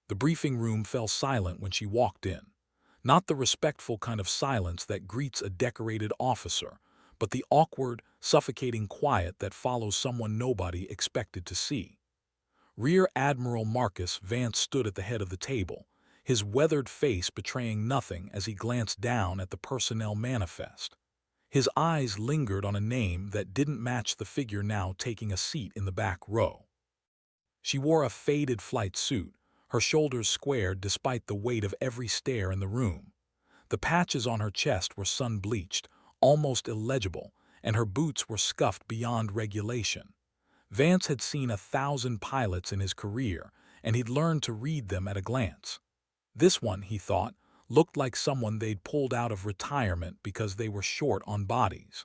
The briefing room fell silent when she walked in. Not the respectful kind of silence that greets a decorated officer, but the awkward, suffocating quiet that follows someone nobody expected to see. Rear Admiral Marcus Vance stood at the head of the table, his weathered face betraying nothing as he glanced down at the personnel manifest. His eyes lingered on a name that didn't match the figure now taking a seat in the back row. She wore a faded flight suit, her shoulders squared despite the weight of every stare in the room. The patches on her chest were sun-bleached, almost illegible, and her boots were scuffed beyond regulation. Vance had seen 1,000 pilots in his career, and he'd learned to read them at a glance. This one, he thought, looked like someone they'd pulled out of retirement because they were short on bodies.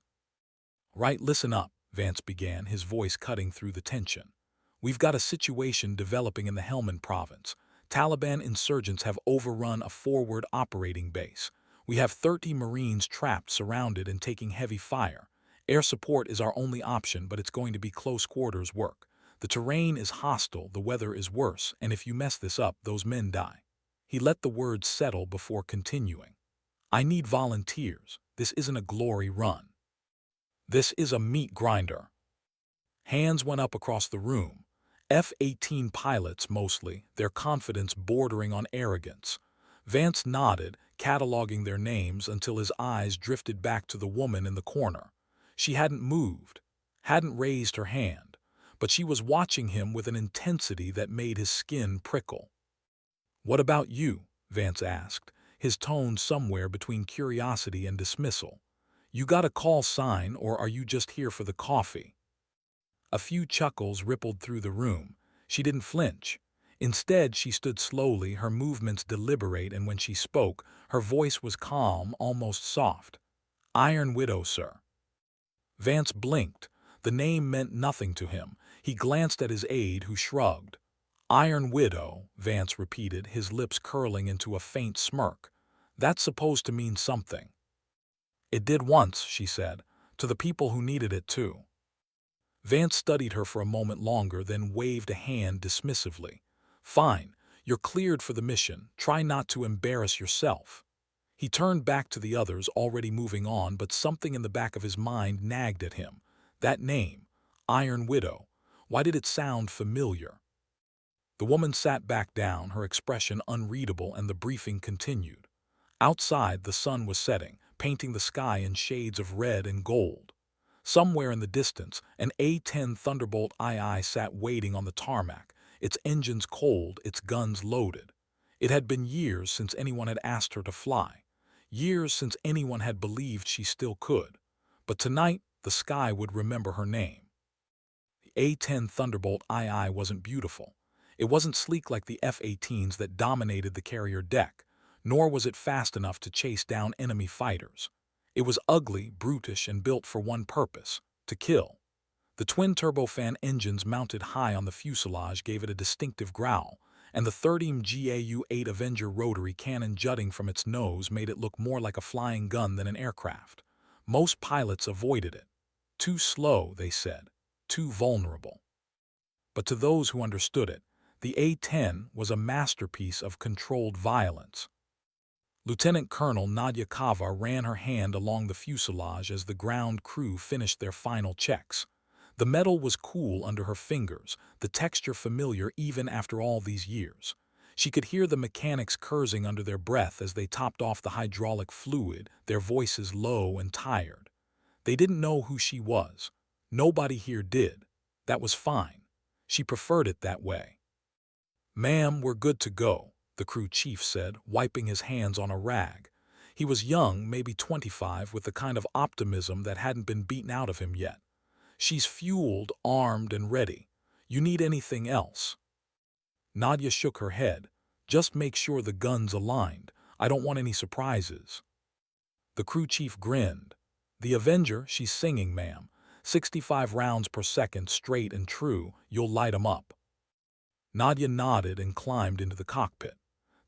"Right, listen up," Vance began, his voice cutting through the tension. "We've got a situation developing in the Helmand province. Taliban insurgents have overrun a forward operating base. We have 30 Marines trapped, surrounded, and taking heavy fire. Air support is our only option, but it's going to be close quarters work. The terrain is hostile, the weather is worse, and if you mess this up, those men die." He let the words settle before continuing. "I need volunteers. This isn't a glory run. This is a meat grinder." Hands went up across the room. F-18 pilots mostly, their confidence bordering on arrogance. Vance nodded, cataloging their names until his eyes drifted back to the woman in the corner. She hadn't moved, hadn't raised her hand, but she was watching him with an intensity that made his skin prickle. "What about you?" Vance asked, his tone somewhere between curiosity and dismissal. "You got a call sign, or are you just here for the coffee?" A few chuckles rippled through the room. She didn't flinch. Instead, she stood slowly, her movements deliberate, and when she spoke, her voice was calm, almost soft. "Iron Widow, sir." Vance blinked. The name meant nothing to him. He glanced at his aide, who shrugged. "Iron Widow," Vance repeated, his lips curling into a faint smirk. "That's supposed to mean something." "It did once," she said, "to the people who needed it too." Vance studied her for a moment longer, then waved a hand dismissively. "Fine, you're cleared for the mission. Try not to embarrass yourself." He turned back to the others, already moving on, but something in the back of his mind nagged at him. That name, Iron Widow, why did it sound familiar? The woman sat back down, her expression unreadable, and the briefing continued. Outside, the sun was setting, painting the sky in shades of red and gold. Somewhere in the distance, an A-10 Thunderbolt II sat waiting on the tarmac, its engines cold, its guns loaded. It had been years since anyone had asked her to fly, years since anyone had believed she still could. But tonight, the sky would remember her name. The A-10 Thunderbolt II wasn't beautiful. It wasn't sleek like the F-18s that dominated the carrier deck, nor was it fast enough to chase down enemy fighters. It was ugly, brutish, and built for one purpose: to kill. The twin-turbofan engines mounted high on the fuselage gave it a distinctive growl, and the 30mm GAU-8 Avenger rotary cannon jutting from its nose made it look more like a flying gun than an aircraft. Most pilots avoided it. Too slow, they said. Too vulnerable. But to those who understood it, the A-10 was a masterpiece of controlled violence. Lieutenant Colonel Nadia Kava ran her hand along the fuselage as the ground crew finished their final checks. The metal was cool under her fingers, the texture familiar even after all these years. She could hear the mechanics cursing under their breath as they topped off the hydraulic fluid, their voices low and tired. They didn't know who she was. Nobody here did. That was fine. She preferred it that way. "Ma'am, we're good to go," the crew chief said, wiping his hands on a rag. He was young, maybe 25, with the kind of optimism that hadn't been beaten out of him yet. "She's fueled, armed, and ready. You need anything else?" Nadia shook her head. "Just make sure the gun's aligned. I don't want any surprises." The crew chief grinned. "The Avenger, she's singing, ma'am. 65 rounds per second, straight and true. You'll light 'em up." Nadia nodded and climbed into the cockpit.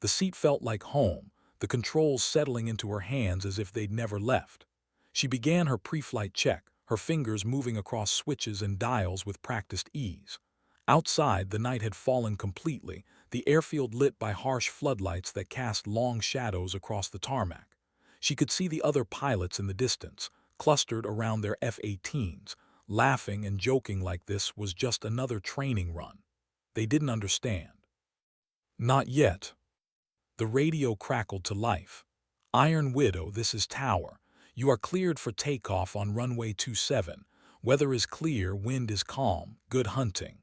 The seat felt like home, the controls settling into her hands as if they'd never left. She began her pre-flight check, her fingers moving across switches and dials with practiced ease. Outside, the night had fallen completely, the airfield lit by harsh floodlights that cast long shadows across the tarmac. She could see the other pilots in the distance, clustered around their F-18s, laughing and joking like this was just another training run. They didn't understand. Not yet. The radio crackled to life. Iron Widow, this is Tower. You are cleared for takeoff on runway 27. Weather is clear, wind is calm. Good hunting.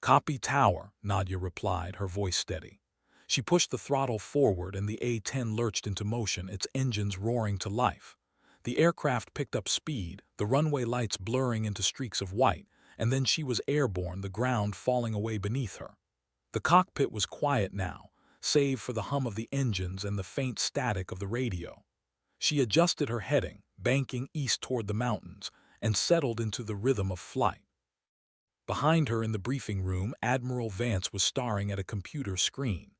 Copy, Tower, Nadia replied, her voice steady. She pushed the throttle forward and the A-10 lurched into motion, its engines roaring to life. The aircraft picked up speed, the runway lights blurring into streaks of white, and then she was airborne, the ground falling away beneath her. The cockpit was quiet now, save for the hum of the engines and the faint static of the radio. She adjusted her heading, banking east toward the mountains, and settled into the rhythm of flight. Behind her in the briefing room, Admiral Vance was staring at a computer screen.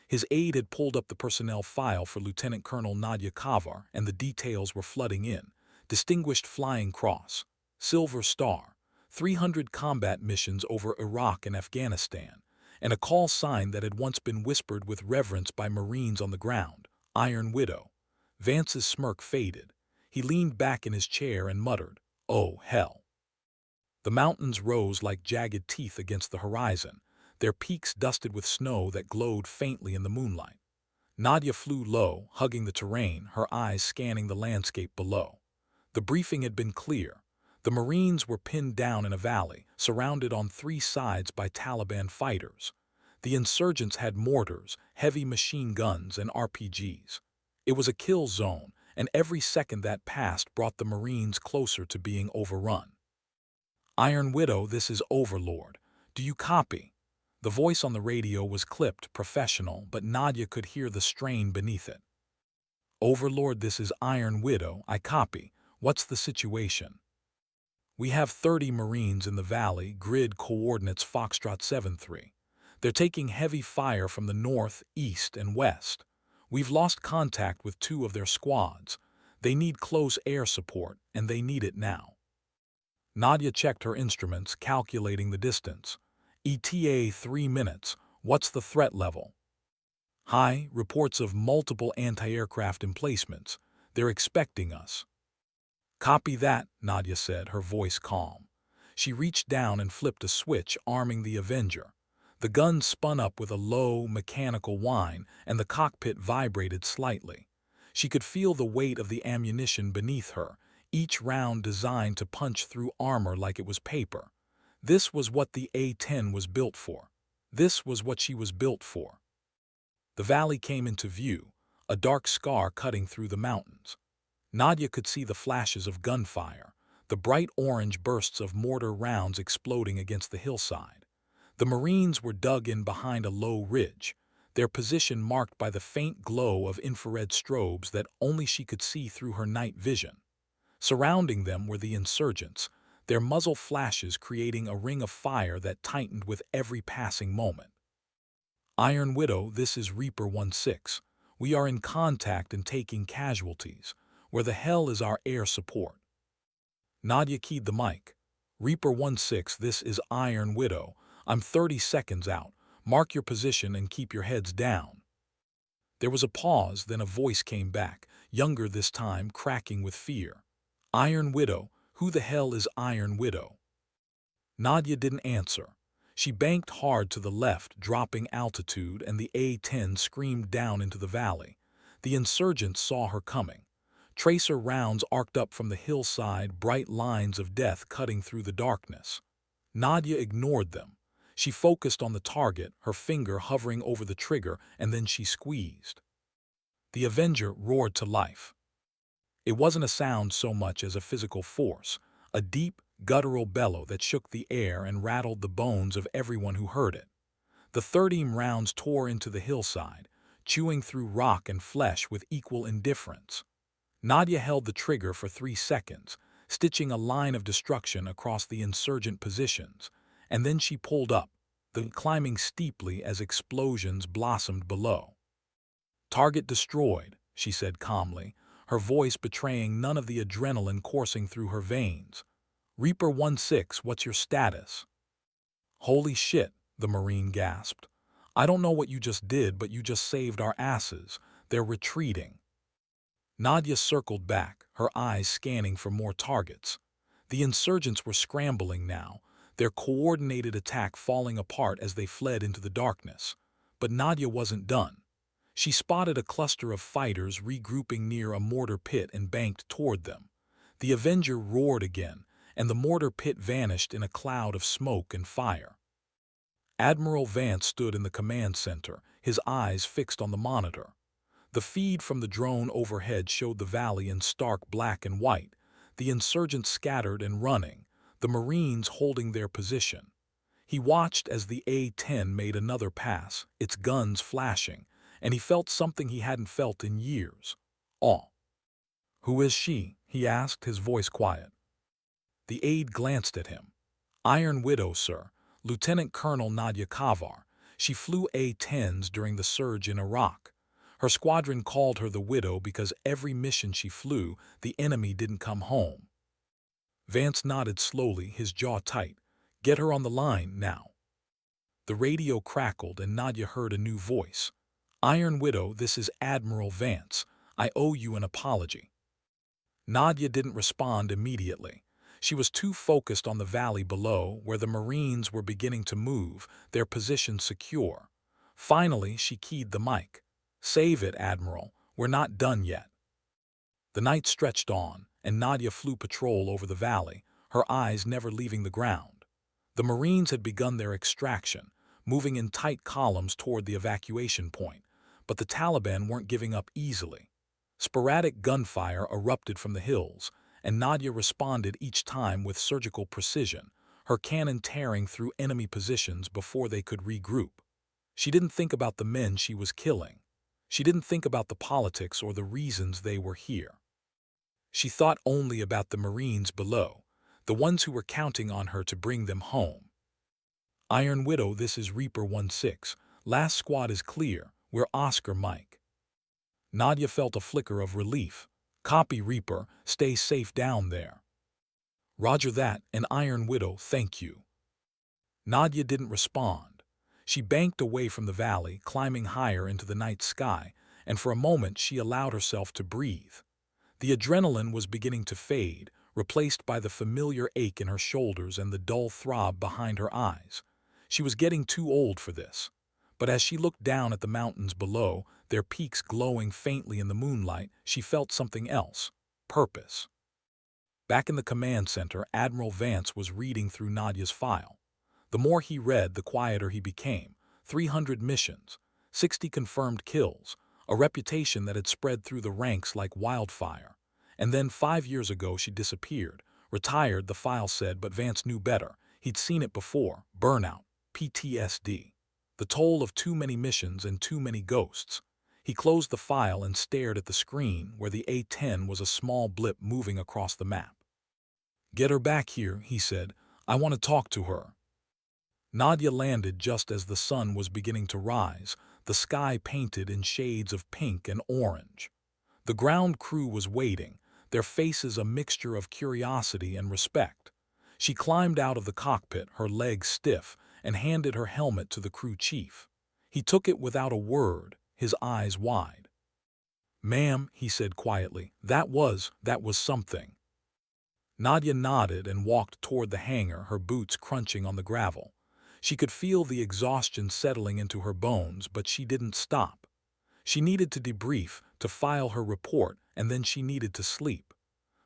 His aide had pulled up the personnel file for Lieutenant Colonel Nadia Kavar, and the details were flooding in. Distinguished Flying Cross, Silver Star, 300 combat missions over Iraq and Afghanistan, and a call sign that had once been whispered with reverence by Marines on the ground, Iron Widow. Vance's smirk faded. He leaned back in his chair and muttered, "Oh, hell." The mountains rose like jagged teeth against the horizon, their peaks dusted with snow that glowed faintly in the moonlight. Nadia flew low, hugging the terrain, her eyes scanning the landscape below. The briefing had been clear. The Marines were pinned down in a valley, surrounded on three sides by Taliban fighters. The insurgents had mortars, heavy machine guns, and RPGs. It was a kill zone, and every second that passed brought the Marines closer to being overrun. Iron Widow, this is Overlord. Do you copy? The voice on the radio was clipped, professional, but Nadia could hear the strain beneath it. Overlord, this is Iron Widow. I copy. What's the situation? We have 30 Marines in the valley, grid coordinates Foxtrot 73. They're taking heavy fire from the north, east, and west. We've lost contact with 2 of their squads. They need close air support, and they need it now. Nadia checked her instruments, calculating the distance. ETA 3 minutes. What's the threat level? High, reports of multiple anti-aircraft emplacements. They're expecting us. Copy that, Nadia said, her voice calm. She reached down and flipped a switch, arming the Avenger. The gun spun up with a low, mechanical whine, and the cockpit vibrated slightly. She could feel the weight of the ammunition beneath her, each round designed to punch through armor like it was paper. This was what the A-10 was built for. This was what she was built for. The valley came into view, a dark scar cutting through the mountains. Nadia could see the flashes of gunfire, the bright orange bursts of mortar rounds exploding against the hillside. The Marines were dug in behind a low ridge, their position marked by the faint glow of infrared strobes that only she could see through her night vision. Surrounding them were the insurgents, their muzzle flashes creating a ring of fire that tightened with every passing moment. Iron Widow, this is Reaper 16. We are in contact and taking casualties. Where the hell is our air support? Nadia keyed the mic. Reaper 16, this is Iron Widow. I'm 30 seconds out. Mark your position and keep your heads down. There was a pause, then a voice came back, younger this time, cracking with fear. Iron Widow, who the hell is Iron Widow? Nadia didn't answer. She banked hard to the left, dropping altitude, and the A-10 screamed down into the valley. The insurgents saw her coming. Tracer rounds arced up from the hillside, bright lines of death cutting through the darkness. Nadia ignored them. She focused on the target, her finger hovering over the trigger, and then she squeezed. The Avenger roared to life. It wasn't a sound so much as a physical force, a deep, guttural bellow that shook the air and rattled the bones of everyone who heard it. The 30 rounds tore into the hillside, chewing through rock and flesh with equal indifference. Nadia held the trigger for 3 seconds, stitching a line of destruction across the insurgent positions, and then she pulled up, climbing steeply as explosions blossomed below. Target destroyed, she said calmly, her voice betraying none of the adrenaline coursing through her veins. Reaper 16, what's your status? Holy shit, the Marine gasped. I don't know what you just did, but you just saved our asses. They're retreating. Nadia circled back, her eyes scanning for more targets. The insurgents were scrambling now, their coordinated attack falling apart as they fled into the darkness. But Nadia wasn't done. She spotted a cluster of fighters regrouping near a mortar pit and banked toward them. The Avenger roared again, and the mortar pit vanished in a cloud of smoke and fire. Admiral Vance stood in the command center, his eyes fixed on the monitor. The feed from the drone overhead showed the valley in stark black and white, the insurgents scattered and running, the Marines holding their position. He watched as the A-10 made another pass, its guns flashing, and he felt something he hadn't felt in years: awe. "Who is she?" he asked, his voice quiet. The aide glanced at him. "Iron Widow, sir. Lieutenant Colonel Nadia Kavar. She flew A-10s during the surge in Iraq. Her squadron called her the Widow because every mission she flew, the enemy didn't come home." Vance nodded slowly, his jaw tight. "Get her on the line, now." The radio crackled and Nadia heard a new voice. "Iron Widow, this is Admiral Vance. I owe you an apology." Nadia didn't respond immediately. She was too focused on the valley below, where the Marines were beginning to move, their position secure. Finally, she keyed the mic. "Save it, Admiral. We're not done yet." The night stretched on, and Nadia flew patrol over the valley, her eyes never leaving the ground. The Marines had begun their extraction, moving in tight columns toward the evacuation point, but the Taliban weren't giving up easily. Sporadic gunfire erupted from the hills, and Nadia responded each time with surgical precision, her cannon tearing through enemy positions before they could regroup. She didn't think about the men she was killing. She didn't think about the politics or the reasons they were here. She thought only about the Marines below, the ones who were counting on her to bring them home. "Iron Widow, this is Reaper 1-6. Last squad is clear. We're Oscar Mike." Nadia felt a flicker of relief. "Copy, Reaper. Stay safe down there." "Roger that, and Iron Widow, thank you." Nadia didn't respond. She banked away from the valley, climbing higher into the night sky, and for a moment she allowed herself to breathe. The adrenaline was beginning to fade, replaced by the familiar ache in her shoulders and the dull throb behind her eyes. She was getting too old for this. But as she looked down at the mountains below, their peaks glowing faintly in the moonlight, she felt something else: purpose. Back in the command center, Admiral Vance was reading through Nadia's file. The more he read, the quieter he became. 300 missions, 60 confirmed kills, a reputation that had spread through the ranks like wildfire. And then 5 years ago she disappeared. Retired, the file said, but Vance knew better. He'd seen it before: burnout, PTSD. The toll of too many missions and too many ghosts. He closed the file and stared at the screen where the A-10 was a small blip moving across the map. "Get her back here," he said. "I want to talk to her." Nadia landed just as the sun was beginning to rise, the sky painted in shades of pink and orange. The ground crew was waiting, their faces a mixture of curiosity and respect. She climbed out of the cockpit, her legs stiff, and handed her helmet to the crew chief. He took it without a word, his eyes wide. "Ma'am," he said quietly, that was something." Nadia nodded and walked toward the hangar, her boots crunching on the gravel. She could feel the exhaustion settling into her bones, but she didn't stop. She needed to debrief, to file her report, and then she needed to sleep.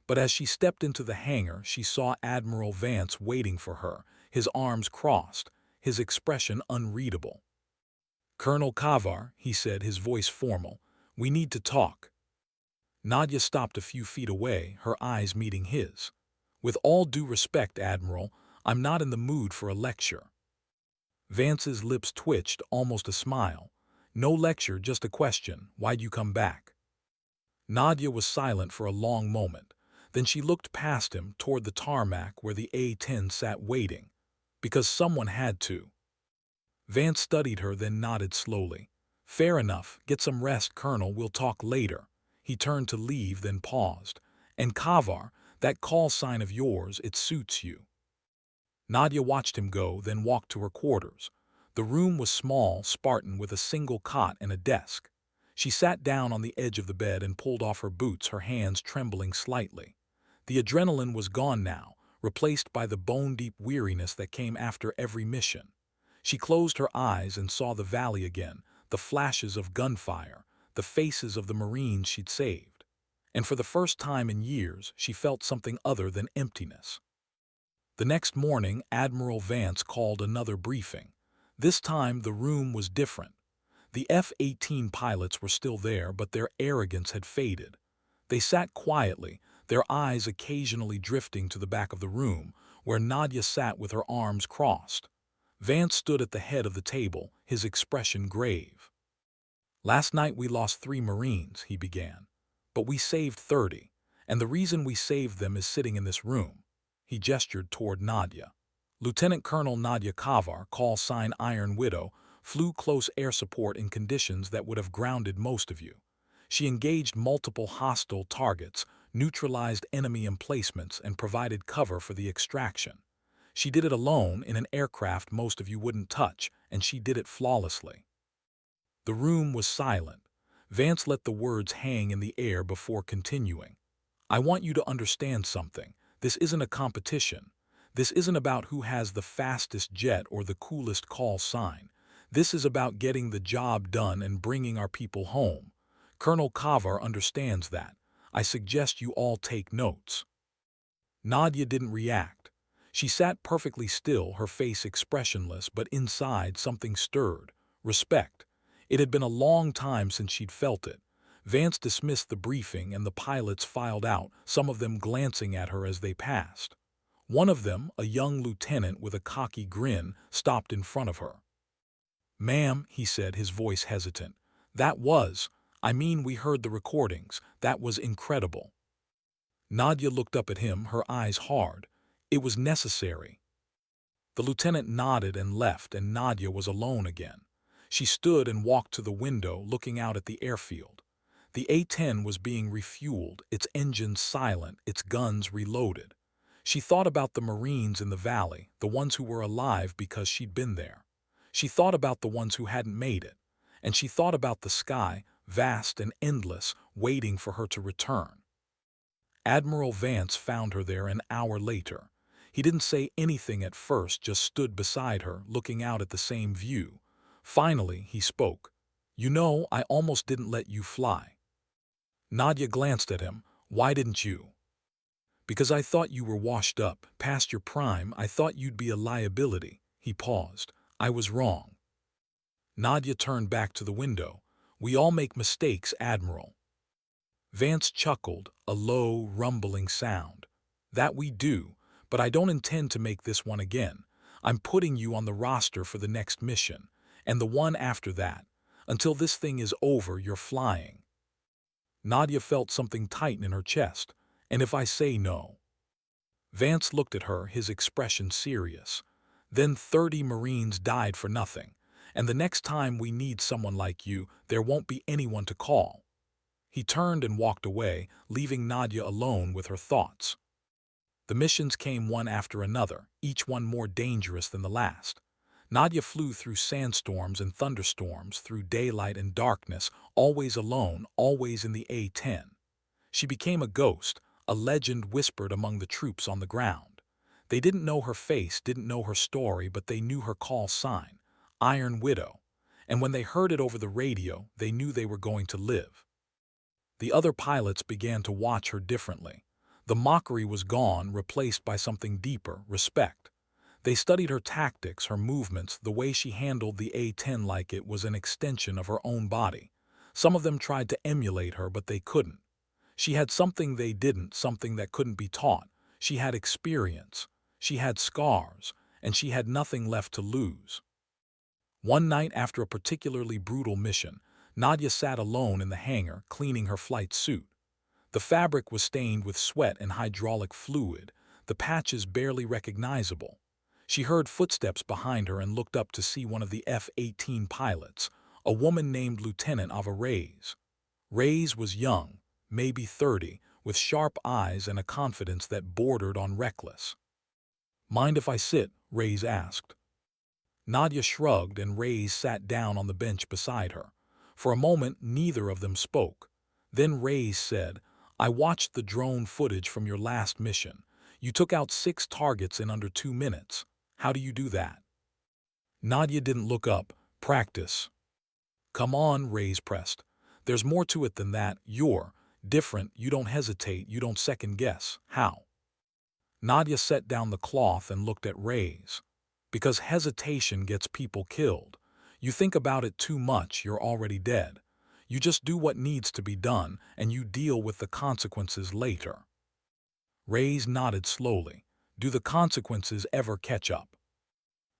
But as she stepped into the hangar, she saw Admiral Vance waiting for her, his arms crossed, his expression unreadable. "Colonel Kavar," he said, his voice formal, "we need to talk." Nadia stopped a few feet away, her eyes meeting his. "With all due respect, Admiral, I'm not in the mood for a lecture." Vance's lips twitched, almost a smile. "No lecture, just a question. Why'd you come back?" Nadia was silent for a long moment. Then she looked past him toward the tarmac where the A-10 sat waiting. "Because someone had to." Vance studied her, then nodded slowly. "Fair enough. Get some rest, Colonel. We'll talk later." He turned to leave, then paused. "And Kavar, that call sign of yours, it suits you." Nadia watched him go, then walked to her quarters. The room was small, Spartan, with a single cot and a desk. She sat down on the edge of the bed and pulled off her boots, her hands trembling slightly. The adrenaline was gone now, replaced by the bone-deep weariness that came after every mission. She closed her eyes and saw the valley again, the flashes of gunfire, the faces of the Marines she'd saved. And for the first time in years, she felt something other than emptiness. The next morning, Admiral Vance called another briefing. This time, the room was different. The F-18 pilots were still there, but their arrogance had faded. They sat quietly, their eyes occasionally drifting to the back of the room, where Nadia sat with her arms crossed. Vance stood at the head of the table, his expression grave. "Last night we lost 3 Marines," he began. "But we saved 30, and the reason we saved them is sitting in this room." He gestured toward Nadia. Lieutenant Colonel Nadia Kavar, call sign Iron Widow, flew close air support in conditions that would have grounded most of you. She engaged multiple hostile targets, neutralized enemy emplacements, and provided cover for the extraction. She did it alone in an aircraft most of you wouldn't touch, and she did it flawlessly. The room was silent. Vance let the words hang in the air before continuing. "I want you to understand something. This isn't a competition. This isn't about who has the fastest jet or the coolest call sign. This is about getting the job done and bringing our people home. Colonel Kavar understands that. I suggest you all take notes." Nadia didn't react. She sat perfectly still, her face expressionless, but inside something stirred. Respect. It had been a long time since she'd felt it. Vance dismissed the briefing and the pilots filed out, some of them glancing at her as they passed. One of them, a young lieutenant with a cocky grin, stopped in front of her. "Ma'am," he said, his voice hesitant, we heard the recordings. That was incredible." Nadia looked up at him, her eyes hard. "It was necessary." The lieutenant nodded and left, and Nadia was alone again. She stood and walked to the window, looking out at the airfield. The A-10 was being refueled, its engines silent, its guns reloaded. She thought about the Marines in the valley, the ones who were alive because she'd been there. She thought about the ones who hadn't made it. And she thought about the sky, vast and endless, waiting for her to return. Admiral Vance found her there an hour later. He didn't say anything at first, just stood beside her, looking out at the same view. Finally, he spoke. "You know, I almost didn't let you fly." Nadia glanced at him. "Why didn't you?" "Because I thought you were washed up, past your prime. I thought you'd be a liability." He paused. "I was wrong." Nadia turned back to the window. "We all make mistakes, Admiral." Vance chuckled, a low, rumbling sound. "That we do, but I don't intend to make this one again. I'm putting you on the roster for the next mission, and the one after that. Until this thing is over, you're flying." Nadia felt something tighten in her chest. "And if I say no?" Vance looked at her, his expression serious. "Then 30 Marines died for nothing, and the next time we need someone like you, there won't be anyone to call." He turned and walked away, leaving Nadia alone with her thoughts. The missions came one after another, each one more dangerous than the last. Nadia flew through sandstorms and thunderstorms, through daylight and darkness, always alone, always in the A-10. She became a ghost, a legend whispered among the troops on the ground. They didn't know her face, didn't know her story, but they knew her call sign, Iron Widow. And when they heard it over the radio, they knew they were going to live. The other pilots began to watch her differently. The mockery was gone, replaced by something deeper, respect. They studied her tactics, her movements, the way she handled the A-10 like it was an extension of her own body. Some of them tried to emulate her, but they couldn't. She had something they didn't, something that couldn't be taught. She had experience. She had scars, and she had nothing left to lose. One night after a particularly brutal mission, Nadia sat alone in the hangar, cleaning her flight suit. The fabric was stained with sweat and hydraulic fluid, the patches barely recognizable. She heard footsteps behind her and looked up to see one of the F-18 pilots, a woman named Lieutenant Ava Reyes. Reyes was young, maybe 30, with sharp eyes and a confidence that bordered on reckless. "Mind if I sit?" Reyes asked. Nadia shrugged and Reyes sat down on the bench beside her. For a moment, neither of them spoke. Then Reyes said, "I watched the drone footage from your last mission. You took out 6 targets in under 2 minutes. How do you do that?" Nadia didn't look up. "Practice." "Come on," Reyes pressed. "There's more to it than that. You're different. You don't hesitate. You don't second guess. How?" Nadia set down the cloth and looked at Reyes. "Because hesitation gets people killed. You think about it too much, you're already dead. You just do what needs to be done, and you deal with the consequences later." Reyes nodded slowly. "Do the consequences ever catch up?"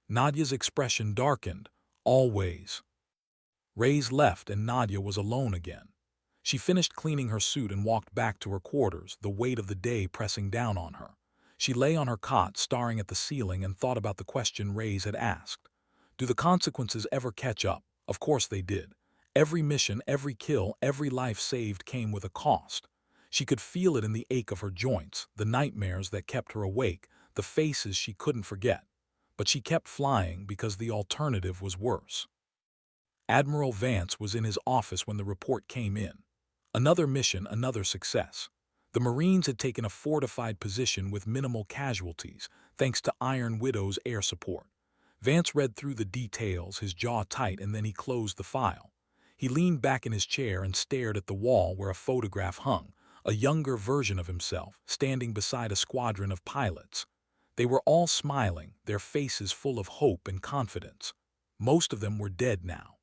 Nadia's expression darkened. "Always." Reyes left and Nadia was alone again. She finished cleaning her suit and walked back to her quarters, the weight of the day pressing down on her. She lay on her cot, staring at the ceiling, and thought about the question Reyes had asked. Do the consequences ever catch up? Of course they did. Every mission, every kill, every life saved came with a cost. She could feel it in the ache of her joints, the nightmares that kept her awake, the faces she couldn't forget. But she kept flying because the alternative was worse. Admiral Vance was in his office when the report came in. Another mission, another success. The Marines had taken a fortified position with minimal casualties, thanks to Iron Widow's air support. Vance read through the details, his jaw tight, and then he closed the file. He leaned back in his chair and stared at the wall where a photograph hung, a younger version of himself, standing beside a squadron of pilots. They were all smiling, their faces full of hope and confidence. Most of them were dead now.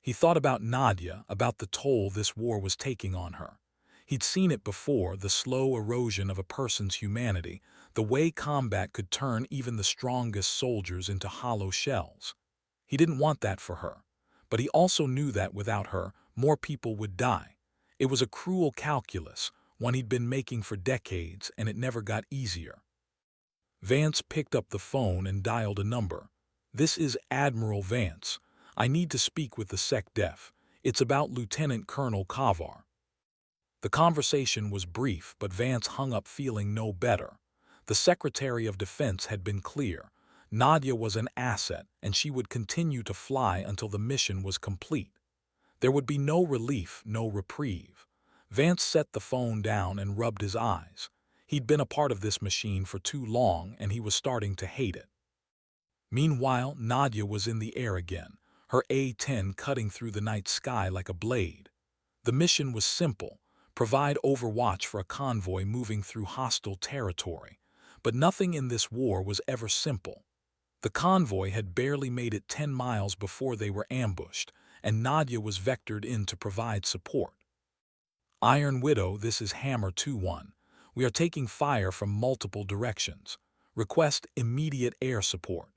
He thought about Nadia, about the toll this war was taking on her. He'd seen it before, the slow erosion of a person's humanity, the way combat could turn even the strongest soldiers into hollow shells. He didn't want that for her, but he also knew that without her, more people would die. It was a cruel calculus, one he'd been making for decades, and it never got easier. Vance picked up the phone and dialed a number. "This is Admiral Vance. I need to speak with the SecDef. It's about Lieutenant Colonel Kavar." The conversation was brief, but Vance hung up feeling no better. The Secretary of Defense had been clear. Nadia was an asset, and she would continue to fly until the mission was complete. There would be no relief, no reprieve. Vance set the phone down and rubbed his eyes. He'd been a part of this machine for too long, and he was starting to hate it. Meanwhile, Nadia was in the air again, her A-10 cutting through the night sky like a blade. The mission was simple: provide overwatch for a convoy moving through hostile territory. But nothing in this war was ever simple. The convoy had barely made it 10 miles before they were ambushed, and Nadia was vectored in to provide support. "Iron Widow, this is Hammer 2-1. We are taking fire from multiple directions. Request immediate air support."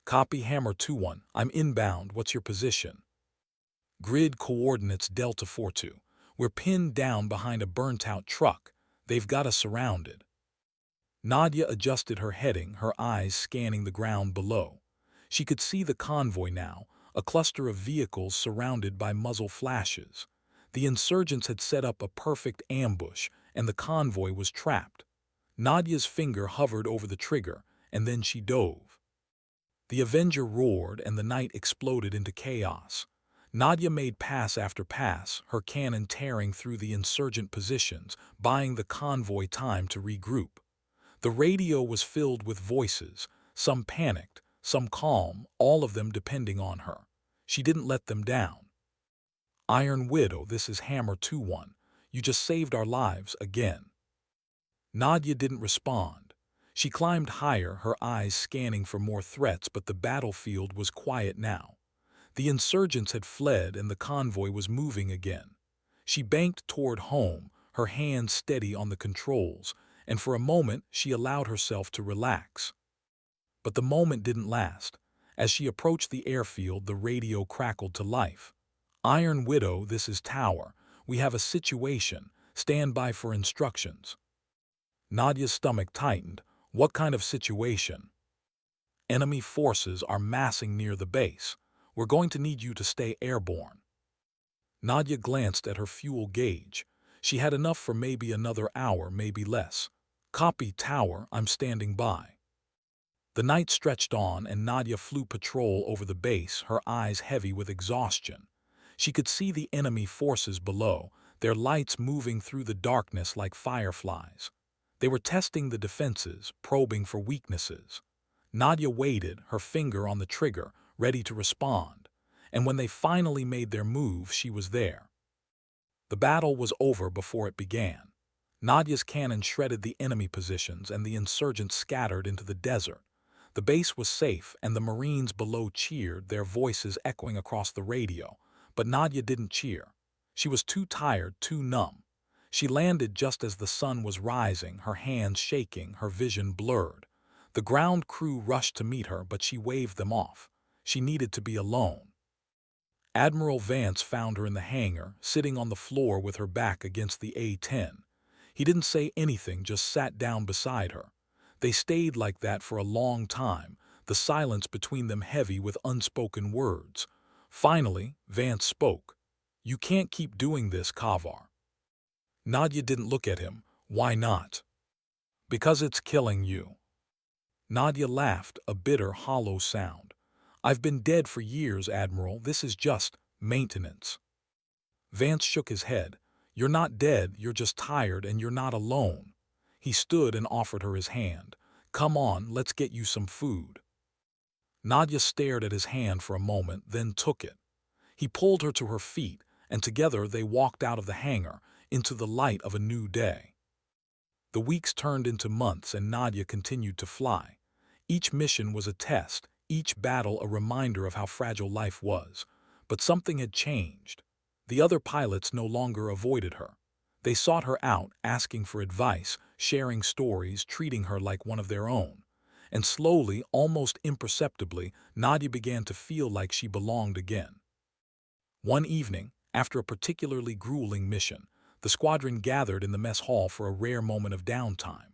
"Copy, Hammer 2-1. I'm inbound. What's your position?" "Grid coordinates Delta 4-2. We're pinned down behind a burnt-out truck. They've got us surrounded." Nadia adjusted her heading, her eyes scanning the ground below. She could see the convoy now, a cluster of vehicles surrounded by muzzle flashes. The insurgents had set up a perfect ambush, and the convoy was trapped. Nadia's finger hovered over the trigger, and then she dove. The Avenger roared, and the night exploded into chaos. Nadia made pass after pass, her cannon tearing through the insurgent positions, buying the convoy time to regroup. The radio was filled with voices, some panicked, some calm, all of them depending on her. She didn't let them down. "Iron Widow, this is Hammer 2-1. You just saved our lives again." Nadia didn't respond. She climbed higher, her eyes scanning for more threats, but the battlefield was quiet now. The insurgents had fled and the convoy was moving again. She banked toward home, her hands steady on the controls, and for a moment she allowed herself to relax. But the moment didn't last. As she approached the airfield, the radio crackled to life. "Iron Widow, this is Tower. We have a situation. Stand by for instructions." Nadia's stomach tightened. "What kind of situation?" "Enemy forces are massing near the base. We're going to need you to stay airborne." Nadia glanced at her fuel gauge. She had enough for maybe another hour, maybe less. "Copy, Tower. I'm standing by." The night stretched on and Nadia flew patrol over the base, her eyes heavy with exhaustion. She could see the enemy forces below, their lights moving through the darkness like fireflies. They were testing the defenses, probing for weaknesses. Nadia waited, her finger on the trigger, ready to respond. And when they finally made their move, she was there. The battle was over before it began. Nadia's cannon shredded the enemy positions and the insurgents scattered into the desert. The base was safe and the Marines below cheered, their voices echoing across the radio. But Nadia didn't cheer. She was too tired, too numb. She landed just as the sun was rising, her hands shaking, her vision blurred. The ground crew rushed to meet her, but she waved them off. She needed to be alone. Admiral Vance found her in the hangar, sitting on the floor with her back against the A-10. He didn't say anything, just sat down beside her. They stayed like that for a long time, the silence between them heavy with unspoken words. Finally, Vance spoke. "You can't keep doing this, Kavar." Nadia didn't look at him. "Why not?" "Because it's killing you." Nadia laughed, a bitter, hollow sound. "I've been dead for years, Admiral. This is just maintenance." Vance shook his head. "You're not dead, you're just tired, and you're not alone." He stood and offered her his hand. "Come on, let's get you some food." Nadia stared at his hand for a moment, then took it. He pulled her to her feet, and together they walked out of the hangar, into the light of a new day. The weeks turned into months and Nadia continued to fly. Each mission was a test, each battle a reminder of how fragile life was. But something had changed. The other pilots no longer avoided her. They sought her out, asking for advice, sharing stories, treating her like one of their own. And slowly, almost imperceptibly, Nadia began to feel like she belonged again. One evening, after a particularly grueling mission, the squadron gathered in the mess hall for a rare moment of downtime.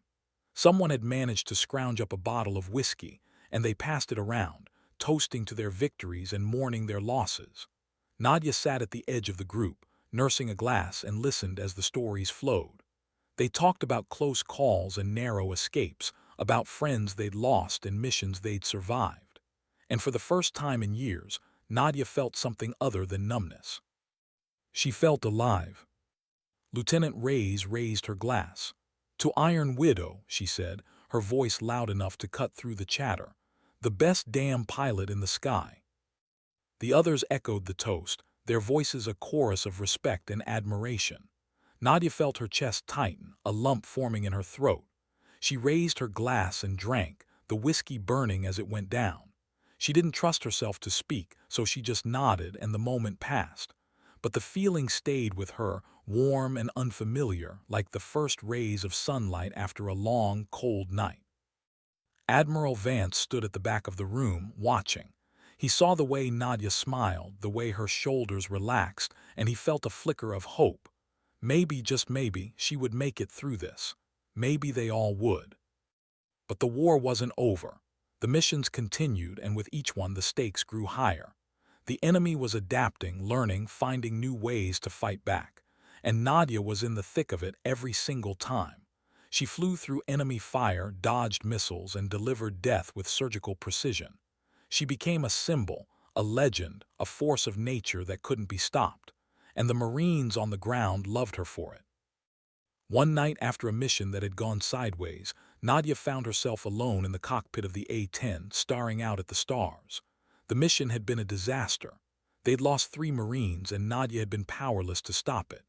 Someone had managed to scrounge up a bottle of whiskey, and they passed it around, toasting to their victories and mourning their losses. Nadia sat at the edge of the group, nursing a glass, and listened as the stories flowed. They talked about close calls and narrow escapes, about friends they'd lost and missions they'd survived. And for the first time in years, Nadia felt something other than numbness. She felt alive. Lieutenant Reyes raised her glass. "To Iron Widow," she said, her voice loud enough to cut through the chatter. "The best damn pilot in the sky." The others echoed the toast, their voices a chorus of respect and admiration. Nadia felt her chest tighten, a lump forming in her throat. She raised her glass and drank, the whiskey burning as it went down. She didn't trust herself to speak, so she just nodded and the moment passed. But the feeling stayed with her, warm and unfamiliar, like the first rays of sunlight after a long, cold night. Admiral Vance stood at the back of the room, watching. He saw the way Nadia smiled, the way her shoulders relaxed, and he felt a flicker of hope. Maybe, just maybe, she would make it through this. Maybe they all would. But the war wasn't over. The missions continued, and with each one the stakes grew higher. The enemy was adapting, learning, finding new ways to fight back. And Nadia was in the thick of it every single time. She flew through enemy fire, dodged missiles, and delivered death with surgical precision. She became a symbol, a legend, a force of nature that couldn't be stopped. And the Marines on the ground loved her for it. One night after a mission that had gone sideways, Nadia found herself alone in the cockpit of the A-10, staring out at the stars. The mission had been a disaster. They'd lost 3 Marines and Nadia had been powerless to stop it.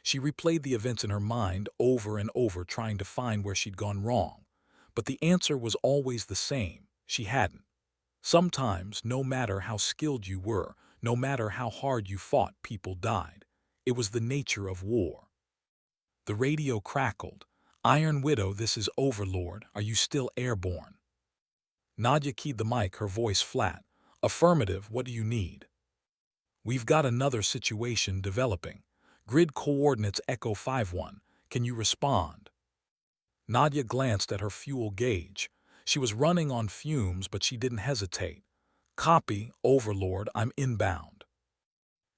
She replayed the events in her mind over and over, trying to find where she'd gone wrong. But the answer was always the same: she hadn't. Sometimes, no matter how skilled you were, no matter how hard you fought, people died. It was the nature of war. The radio crackled. "Iron Widow, this is Overlord. Are you still airborne?" Nadia keyed the mic, her voice flat. "Affirmative, what do you need?" "We've got another situation developing. Grid coordinates Echo 5-1. Can you respond?" Nadia glanced at her fuel gauge. She was running on fumes, but she didn't hesitate. "Copy, Overlord, I'm inbound."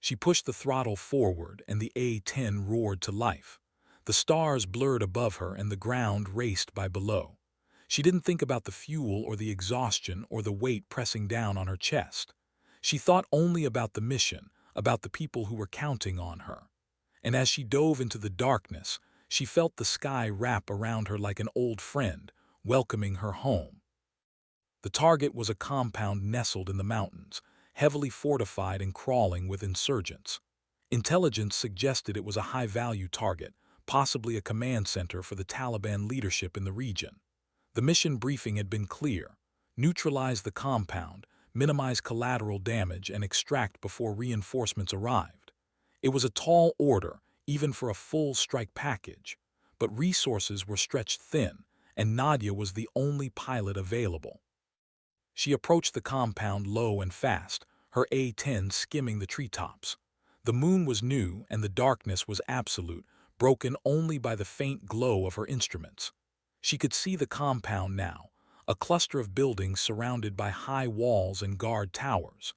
She pushed the throttle forward, and the A-10 roared to life. The stars blurred above her and the ground raced by below. She didn't think about the fuel or the exhaustion or the weight pressing down on her chest. She thought only about the mission, about the people who were counting on her. And as she dove into the darkness, she felt the sky wrap around her like an old friend, welcoming her home. The target was a compound nestled in the mountains, heavily fortified and crawling with insurgents. Intelligence suggested it was a high-value target, possibly a command center for the Taliban leadership in the region. The mission briefing had been clear: neutralize the compound, minimize collateral damage, and extract before reinforcements arrived. It was a tall order, even for a full strike package, but resources were stretched thin, and Nadia was the only pilot available. She approached the compound low and fast, her A-10 skimming the treetops. The moon was new and the darkness was absolute, broken only by the faint glow of her instruments. She could see the compound now, a cluster of buildings surrounded by high walls and guard towers.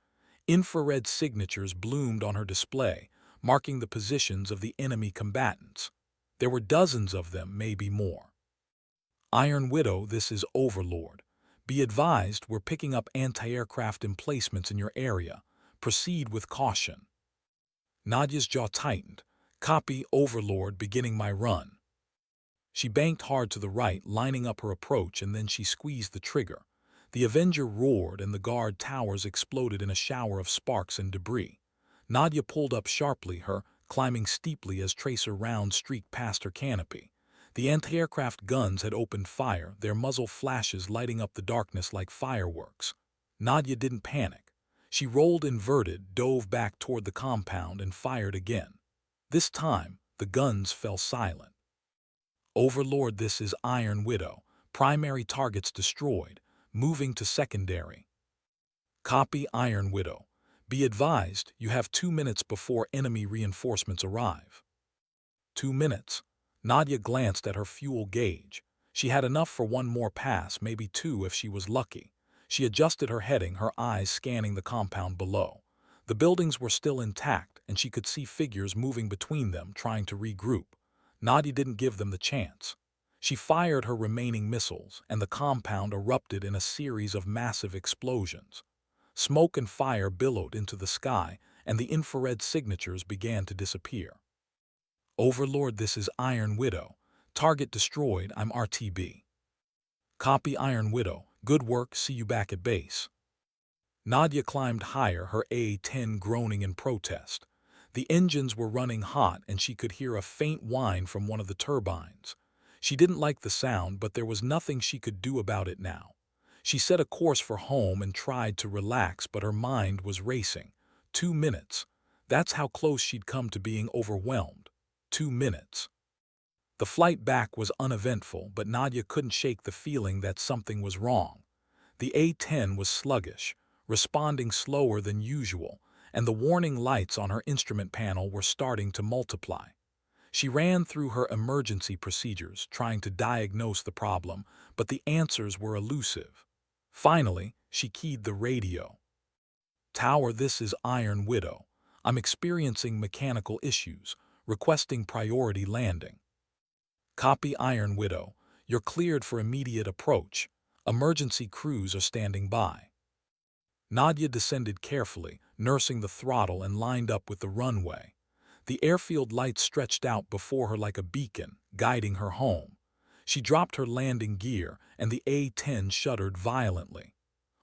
Infrared signatures bloomed on her display, marking the positions of the enemy combatants. There were dozens of them, maybe more. Iron Widow, this is Overlord. Be advised, we're picking up anti-aircraft emplacements in your area. Proceed with caution. Nadia's jaw tightened. Copy, Overlord, beginning my run. She banked hard to the right, lining up her approach, and then she squeezed the trigger. The Avenger roared and the guard towers exploded in a shower of sparks and debris. Nadia pulled up sharply, her climbing steeply as tracer rounds streaked past her canopy. The anti-aircraft guns had opened fire, their muzzle flashes lighting up the darkness like fireworks. Nadia didn't panic. She rolled inverted, dove back toward the compound, and fired again. This time, the guns fell silent. Overlord, this is Iron Widow. Primary targets destroyed. Moving to secondary. Copy, Iron Widow. Be advised, you have 2 minutes before enemy reinforcements arrive. 2 minutes. Nadia glanced at her fuel gauge. She had enough for one more pass, maybe two if she was lucky. She adjusted her heading, her eyes scanning the compound below. The buildings were still intact, and she could see figures moving between them, trying to regroup. Nadia didn't give them the chance. She fired her remaining missiles, and the compound erupted in a series of massive explosions. Smoke and fire billowed into the sky, and the infrared signatures began to disappear. Overlord, this is Iron Widow. Target destroyed, I'm RTB. Copy, Iron Widow. Good work, see you back at base. Nadia climbed higher, her A-10 groaning in protest. The engines were running hot and she could hear a faint whine from one of the turbines. She didn't like the sound, but there was nothing she could do about it now. She set a course for home and tried to relax, but her mind was racing. 2 minutes. That's how close she'd come to being overwhelmed. 2 minutes. The flight back was uneventful, but Nadia couldn't shake the feeling that something was wrong. The A-10 was sluggish, responding slower than usual, and the warning lights on her instrument panel were starting to multiply. She ran through her emergency procedures, trying to diagnose the problem, but the answers were elusive. Finally, she keyed the radio. Tower, this is Iron Widow. I'm experiencing mechanical issues, requesting priority landing. Copy, Iron Widow. You're cleared for immediate approach. Emergency crews are standing by. Nadia descended carefully, nursing the throttle, and lined up with the runway. The airfield lights stretched out before her like a beacon, guiding her home. She dropped her landing gear, and the A-10 shuddered violently.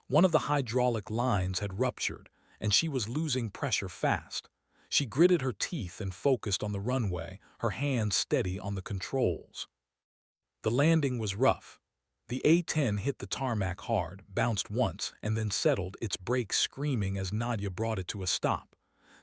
One of the hydraulic lines had ruptured, and she was losing pressure fast. She gritted her teeth and focused on the runway, her hands steady on the controls. The landing was rough. The A-10 hit the tarmac hard, bounced once, and then settled, its brakes screaming as Nadia brought it to a stop.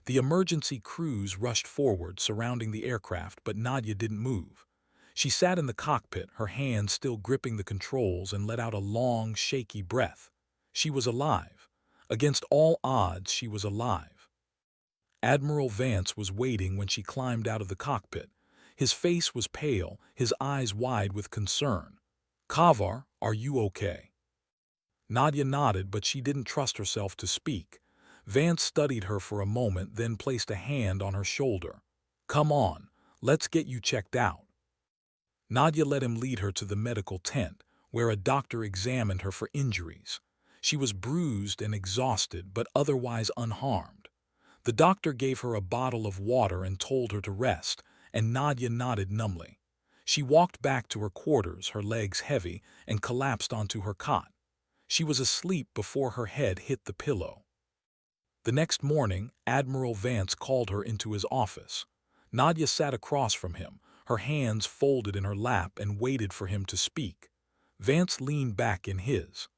The emergency crews rushed forward, surrounding the aircraft, but Nadia didn't move. She sat in the cockpit, her hands still gripping the controls, and let out a long, shaky breath. She was alive. Against all odds, she was alive. Admiral Vance was waiting when she climbed out of the cockpit. His face was pale, his eyes wide with concern. "Kavar, are you okay?" Nadia nodded, but she didn't trust herself to speak. Vance studied her for a moment, then placed a hand on her shoulder. "Come on, let's get you checked out." Nadia let him lead her to the medical tent, where a doctor examined her for injuries. She was bruised and exhausted, but otherwise unharmed. The doctor gave her a bottle of water and told her to rest, and Nadia nodded numbly. She walked back to her quarters, her legs heavy, and collapsed onto her cot. She was asleep before her head hit the pillow. The next morning, Admiral Vance called her into his office. Nadia sat across from him, her hands folded in her lap, and waited for him to speak. Vance leaned back in his.